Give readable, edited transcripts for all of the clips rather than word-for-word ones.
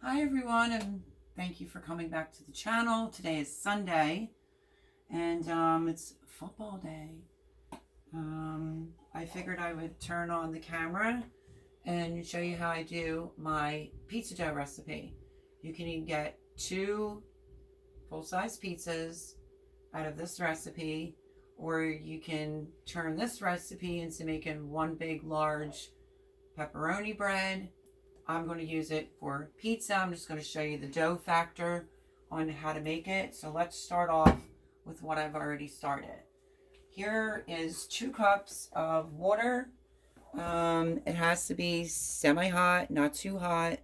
Hi everyone, and thank you for coming back to the channel. Today is Sunday, and it's football day. I figured I would turn on the camera and show you how I do my pizza dough recipe. You can even get 2 full-size pizzas out of this recipe, or you can turn this recipe into making one big large pepperoni bread. I'm going to use it for pizza. I'm just going to show you the dough factor on how to make it. So let's start off with what I've already started. Here is 2 cups of water. It has to be semi-hot, not too hot,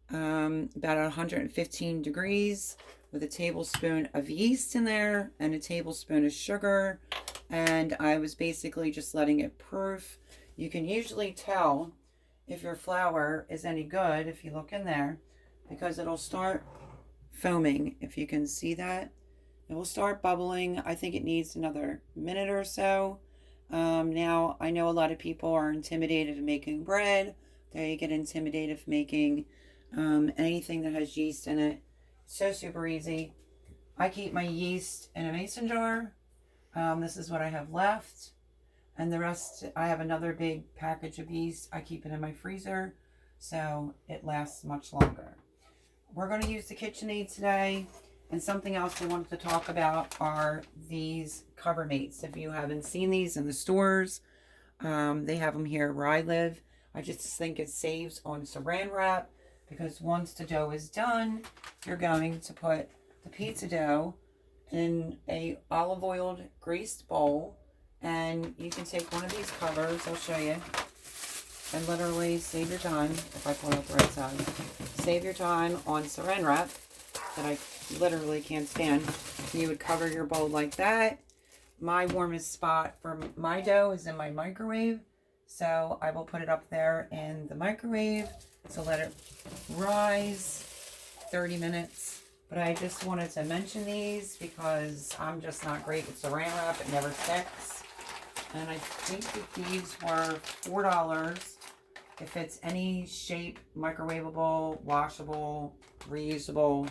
about 115 degrees, with a tablespoon of yeast in there and a tablespoon of sugar. And I was basically just letting it proof. You can usually tell if your flour is any good if you look in there, because it'll start foaming. If you can see that, it will start bubbling. I think it needs another minute or so. Now I know a lot of people are intimidated of making bread. They get intimidated of making anything that has yeast in it. So super easy. I keep my yeast in a mason jar. This is what I have left. And the rest, I have another big package of yeast. I keep it in my freezer, so it lasts much longer. We're going to use the KitchenAid today. And something else I wanted to talk about are these cover mates. If you haven't seen these in the stores, they have them here where I live. I just think it saves on saran wrap, because once the dough is done, you're going to put the pizza dough in a olive oiled greased bowl. And you can take one of these covers, I'll show you, and literally save your time, if I pull it up the right side, save your time on saran wrap that I literally can't stand. You would cover your bowl like that. My warmest spot for my dough is in my microwave, so I will put it up there in the microwave to let it rise 30 minutes. But I just wanted to mention these because I'm just not great with saran wrap. It never sticks. And I think that these were $4. If it's any shape, microwavable, washable, reusable,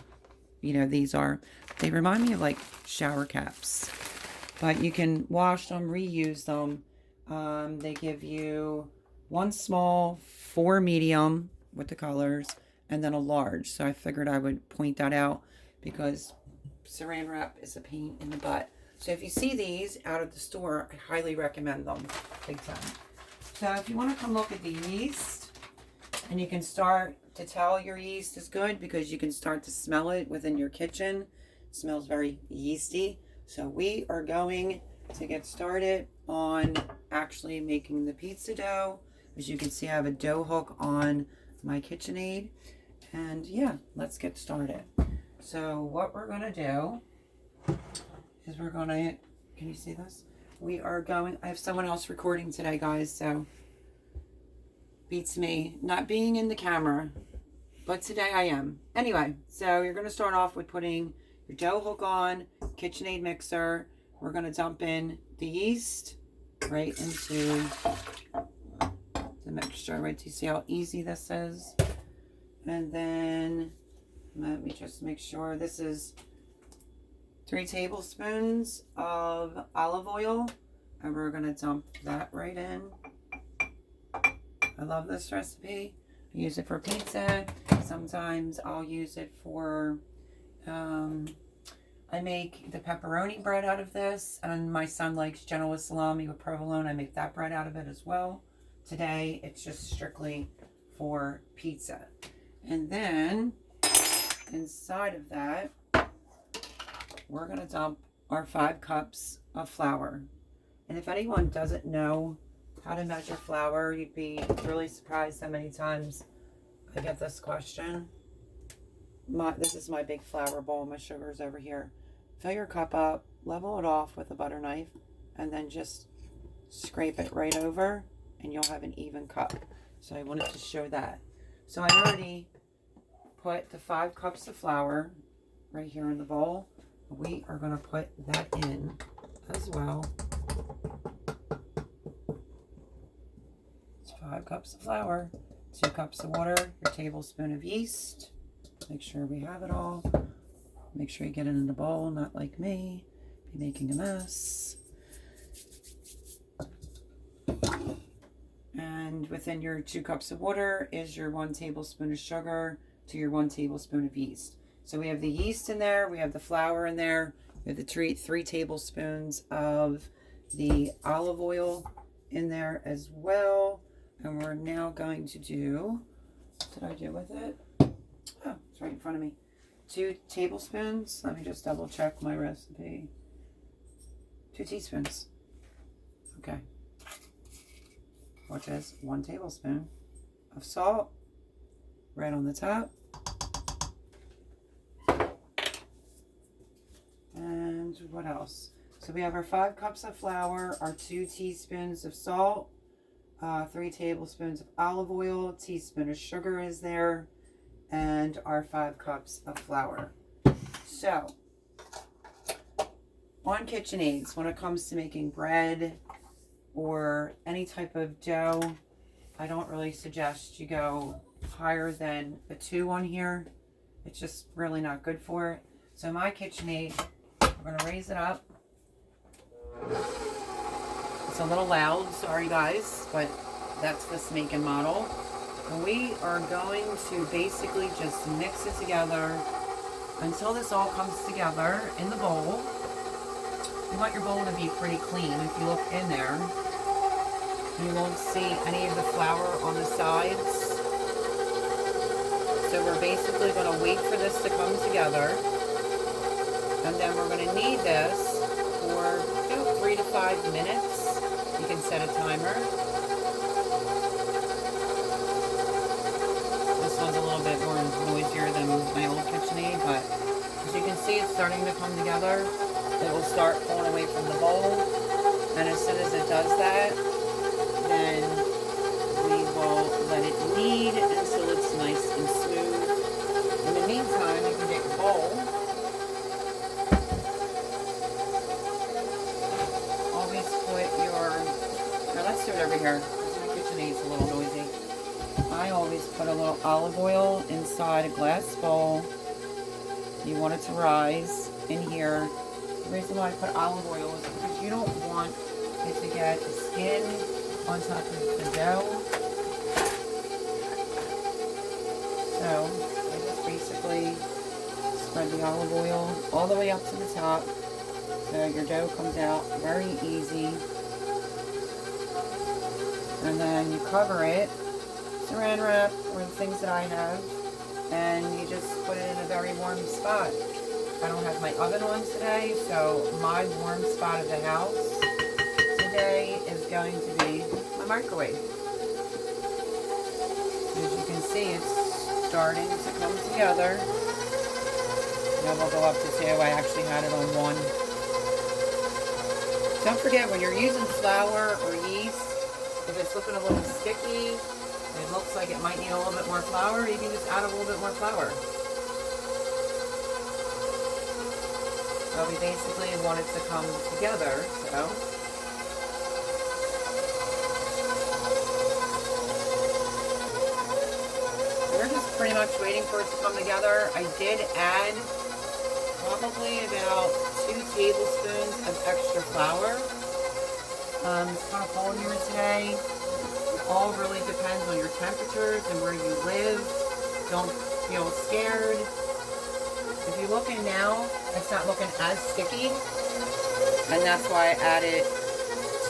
you know, these are. They remind me of like shower caps. But you can wash them, reuse them. They give you 1 small, 4 medium with the colors, and then a large. So I figured I would point that out because saran wrap is a pain in the butt. So if you see these out of the store, I highly recommend them, big time. So if you want to come look at the yeast, and you can start to tell your yeast is good because you can start to smell it within your kitchen. It smells very yeasty. So we are going to get started on actually making the pizza dough. As you can see, I have a dough hook on my KitchenAid. And yeah, let's get started. So what we're going to do is we're going to, can you see this? We are going, I have someone else recording today, guys, so beats me not being in the camera, but today I am. Anyway, so you're going to start off with putting your dough hook on, KitchenAid mixer. We're going to dump in the yeast right into the mixture, right? Do you see how easy this is? And then let me just make sure this is 3 tablespoons of olive oil, and we're going to dump that right in. I love this recipe. I use it for pizza. Sometimes I'll use it for, I make the pepperoni bread out of this, and my son likes Genoa salami with provolone. I make that bread out of it as well. Today, it's just strictly for pizza. And then, inside of that, we're going to dump our 5 cups of flour. And if anyone doesn't know how to measure flour, you'd be really surprised how many times I get this question. This is my big flour bowl. My sugar's over here. Fill your cup up, level it off with a butter knife, and then just scrape it right over, and you'll have an even cup. So I wanted to show that. So I already put the 5 cups of flour right here in the bowl. We are going to put that in as well. It's 5 cups of flour, 2 cups of water, your tablespoon of yeast. Make sure we have it all. Make sure you get it in the bowl, not like me, be making a mess. And within your 2 cups of water is your 1 tablespoon of sugar to your 1 tablespoon of yeast. So we have the yeast in there, we have the flour in there, we have the 3 tablespoons of the olive oil in there as well. And we're now going to do, what did I do with it? Oh, it's right in front of me. 2 tablespoons. Let me just double check my recipe. 2 teaspoons. Okay. Which is 1 tablespoon of salt right on the top. And what else? So we have our 5 cups of flour, our 2 teaspoons of salt, 3 tablespoons of olive oil, teaspoon of sugar is there, and our 5 cups of flour. So, on KitchenAids, when it comes to making bread or any type of dough, I don't really suggest you go higher than a 2 on here. It's just really not good for it. So my KitchenAid, we're going to raise it up. It's a little loud, sorry guys, but that's this make and model. And we are going to basically just mix it together until this all comes together in the bowl. You want your bowl to be pretty clean. If you look in there, you won't see any of the flour on the sides. So we're basically going to wait for this to come together. And then we're going to knead this for 3 to 5 minutes. You can set a timer. This one's a little bit more noisier than my old KitchenAid, but as you can see, it's starting to come together. It will start pulling away from the bowl, and as soon as it does that, then we will let it knead until it's nice and smooth. In the meantime, you can get your bowl. Always put your, now let's do it over here, because my KitchenAid's a little noisy. I always put a little olive oil inside a glass bowl. You want it to rise in here. The reason why I put olive oil is because you don't want it to get skin on top of the dough. So I just basically spread the olive oil all the way up to the top. So your dough comes out very easy. And then you cover it, saran wrap or the things that I have, and you just put it in a very warm spot. I don't have my oven on today, so my warm spot of the house today is going to be my microwave. As you can see, it's starting to come together. Now we'll go up to 2. I actually had it on 1. Don't forget, when you're using flour or yeast, if it's looking a little sticky, it looks like it might need a little bit more flour, you can just add a little bit more flour. So we basically want it to come together, so. We're just pretty much waiting for it to come together. I did add probably about 2 tablespoons of extra flour. It's kind of cold here today. It all really depends on your temperatures and where you live. Don't feel scared. If you look in now, it's not looking as sticky, and that's why I added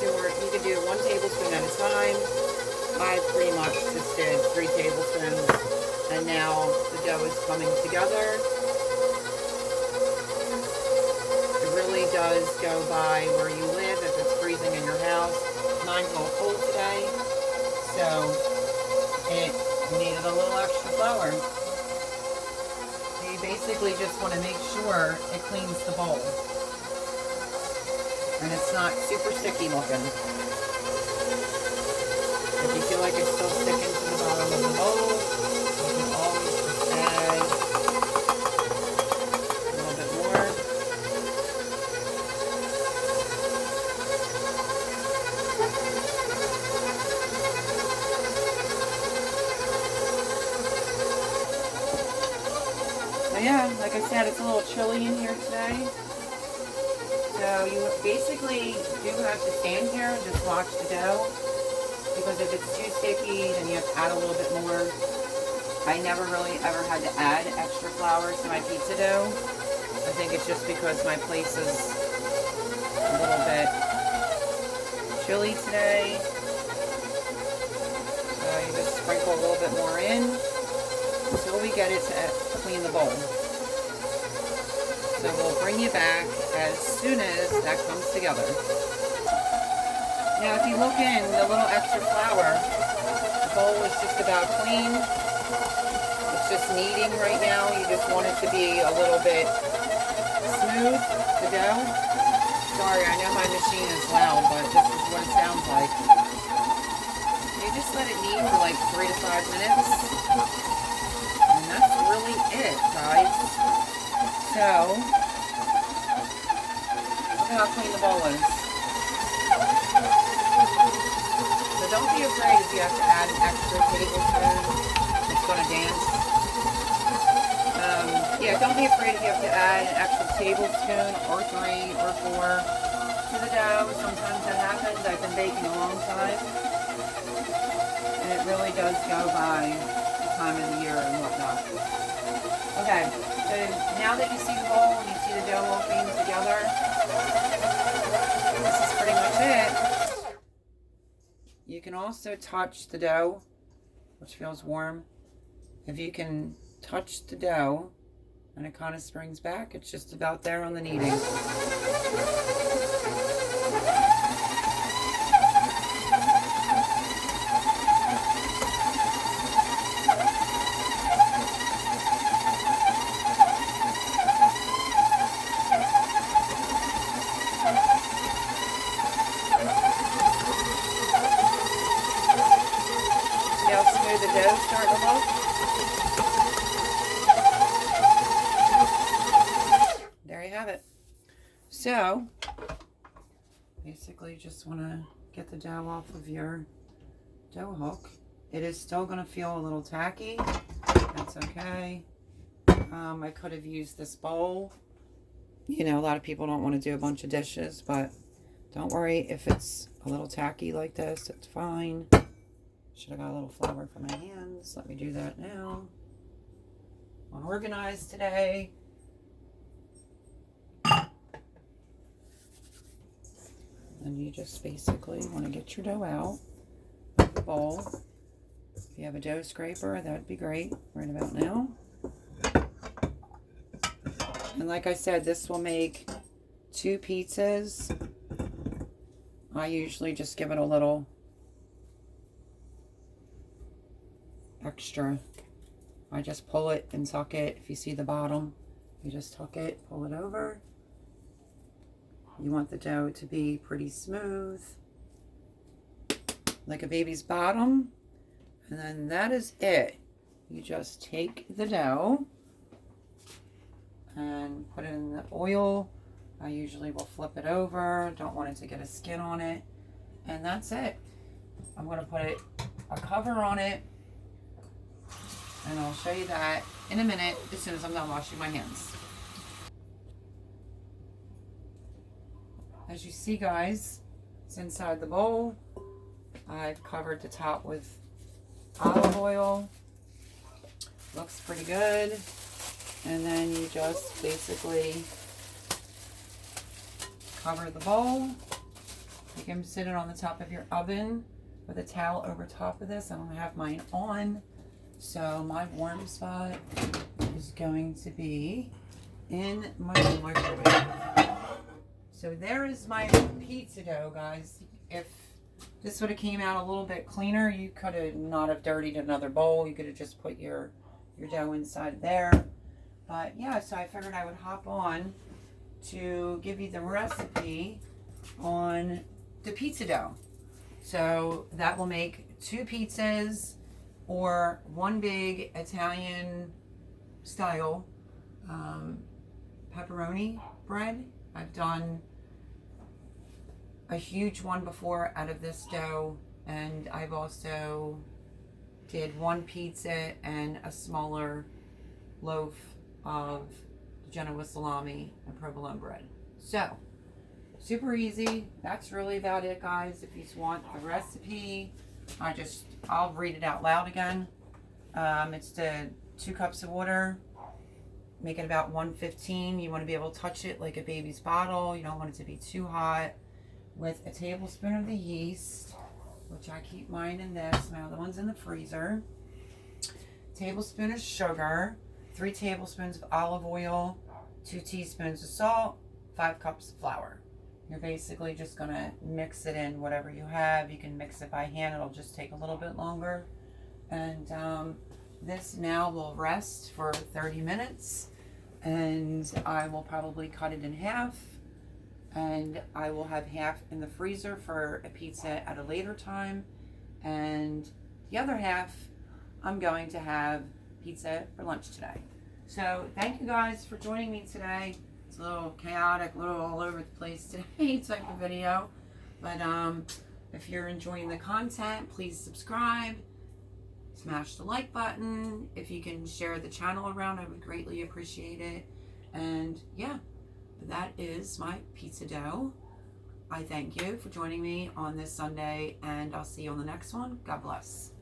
2, or you can do 1 tablespoon at a time. I pretty much just did 3 tablespoons, and now the dough is coming together. It really does go by where you live, if it's freezing in your house. Mine's all cold today, so it needed a little extra flour. Basically just want to make sure it cleans the bowl and it's not super sticky looking. If you feel like it's still sticking to the bottom of the bowl, you can always just add a little bit more. yeah, like I said, it's a little chilly in here today. So you basically do have to stand here and just watch the dough, because if it's too sticky, then you have to add a little bit more. I never really ever had to add extra flour to my pizza dough. I think it's just because my place is a little bit chilly today. So you just sprinkle a little bit more in until we get it to clean the bowl. So we'll bring you back as soon as that comes together. Now if you look in the little extra flour, the bowl is just about clean. It's just kneading right now. You just want it to be a little bit smooth, the dough. Sorry, I know my machine is loud, but this is what it sounds like. You just let it knead for like 3 to 5 minutes. And that's really it, guys. So, look at how clean the bowl is. So don't be afraid if you have to add an extra tablespoon. It's going to dance. Yeah, don't be afraid if you have to add an extra tablespoon or 3 or 4 to the dough. Sometimes that happens. I've been baking a long time. And it really does go by the time of the year and whatnot. Okay, so now that you see the bowl and you see the dough all being together, this is pretty much it. You can also touch the dough, which feels warm. If you can touch the dough and it kind of springs back, it's just about there on the kneading. See how smooth the dough starting to look? Have it. So basically you just want to get the dough off of your dough hook. It is still going to feel a little tacky. That's okay. I could have used this bowl. You know, a lot of people don't want to do a bunch of dishes, but don't worry if it's a little tacky like this. It's fine. Should have got a little flour for my hands. Let me do that now. Unorganized today. And you just basically want to get your dough out of the bowl. If you have a dough scraper, that'd be great right about now. And like I said, this will make 2 pizzas. I usually just give it a little extra. I just pull it and tuck it. If you see the bottom, you just tuck it, pull it over. You want the dough to be pretty smooth, like a baby's bottom. And then that is it. You just take the dough and put it in the oil. I usually will flip it over. Don't want it to get a skin on it. And that's it. I'm going to put a cover on it. And I'll show you that in a minute as soon as I'm done washing my hands. As you see, guys, it's inside the bowl. I've covered the top with olive oil. Looks pretty good. And then you just basically cover the bowl. You can sit it on the top of your oven with a towel over top of this. I don't have mine on. So my warm spot is going to be in my microwave. So there is my pizza dough, guys. If this would have came out a little bit cleaner, you could have not have dirtied another bowl. You could have just put your dough inside there. But yeah, so I figured I would hop on to give you the recipe on the pizza dough. So that will make 2 pizzas or 1 big Italian style pepperoni bread. I've done a huge one before out of this dough, and I've also did 1 pizza and a smaller loaf of Genoa salami and provolone bread. So, super easy. That's really about it, guys. If you want the recipe, I'll read it out loud again. It's the 2 cups of water. Make it about 115. You want to be able to touch it like a baby's bottle. You don't want it to be too hot. With a tablespoon of the yeast, which I keep mine in this. My other one's in the freezer. Tablespoon of sugar. 3 tablespoons of olive oil. 2 teaspoons of salt. 5 cups of flour. You're basically just going to mix it in whatever you have. You can mix it by hand. It'll just take a little bit longer. And this now will rest for 30 minutes. And I will probably cut it in half. And I will have half in the freezer for a pizza at a later time. And the other half, I'm going to have pizza for lunch today. So thank you guys for joining me today. It's a little chaotic, a little all over the place today type of video. But if you're enjoying the content, please subscribe. Smash the like button. If you can share the channel around, I would greatly appreciate it. And yeah, that is my pizza dough. I thank you for joining me on this Sunday, and I'll see you on the next one. God bless.